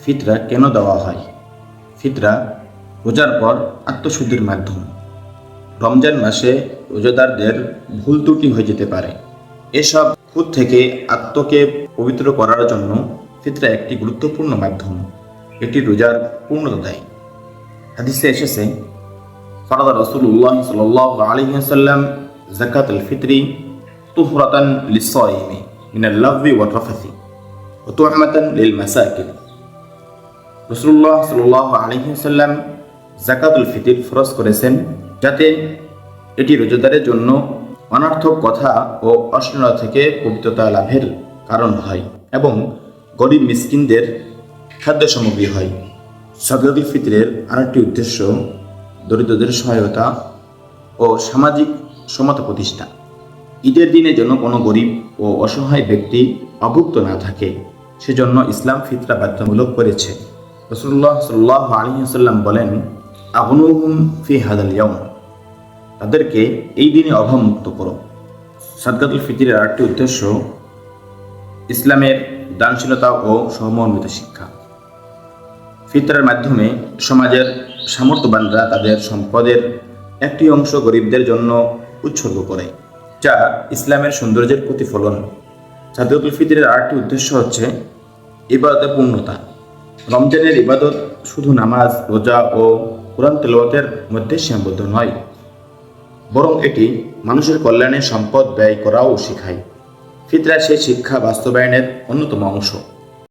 ফিতরা কেন দেওয়া হয়? ফিতরা রোজার পর আত্মশুদ্ধির মাধ্যম। রমজান মাসে রোজাদারদের ভুল ত্রুটি হয়ে যেতে পারে। এসব খুঁত থেকে আত্মকে পবিত্র করার জন্য ফিতরা একটি গুরুত্বপূর্ণ মাধ্যম। এটি রোজার পূর্ণতা দেয়। হাদিসে এসেছে, ফারাদা রাসূলুল্লাহ সাল্লাল্লাহু আলাইহি ওয়াসাল্লাম যাকাতুল ফিতরি তুহরাতান লিস-সায়িমি মিনাল লাগবি ওয়ার রাফাসি ওয়া তু'মাতান লিল মাসাকিন। রাসূলুল্লাহ সাল্লাল্লাহু আলাইহি ওয়াসাল্লাম যাকাতুল ফিতর ফরজ করেছেন, যাতে এটি রোজাদারের জন্য অনর্থক কথা ও অশ্লীলতা থেকে পবিত্রতা লাভের কারণ হয় এবং গরিব মিসকিনদের খাদ্য সামগ্রী হয়। যাকাতুল ফিতরের আরেকটি উদ্দেশ্য দরিদ্রদের সহায়তা ও সামাজিক সমতা প্রতিষ্ঠা। ঈদের দিনে যেন কোনো গরিব ও অসহায় ব্যক্তি অভুক্ত না থাকে, সেজন্য ইসলাম ফিতরা বাধ্যতামূলক করেছে। রাসূলুল্লাহ সাল্লাল্লাহু আলাইহি ওয়াসাল্লাম বলেন, আগনুহুম ফি হাদাল ইয়াউম, তাদেরকে এই দিনে অভাবমুক্ত করো। যাকাতুল ফিতরের আরেকটি উদ্দেশ্য ইসলামের দানশীলতা ও সহমর্মিতা শিক্ষা। ফিতরার মাধ্যমে সমাজের সামর্থ্যবানরা তাদের সম্পদের একটি অংশ গরিবদের জন্য উৎসর্গ করে, যা ইসলামের সৌন্দর্যের প্রতিফলন। যাকাতুল ফিতরের আরেকটি উদ্দেশ্য হচ্ছে ইবাদতের পূর্ণতা। রমজানের ইবাদত শুধু নামাজ, রোজা ও কোরআন তেলাওয়াতের মধ্যে সীমাবদ্ধ নয়, বরং এটি মানুষের কল্যাণে সম্পদ ব্যয় করাও শেখায়। ফিতরা সেই শিক্ষা বাস্তবায়নের অন্যতম অংশ।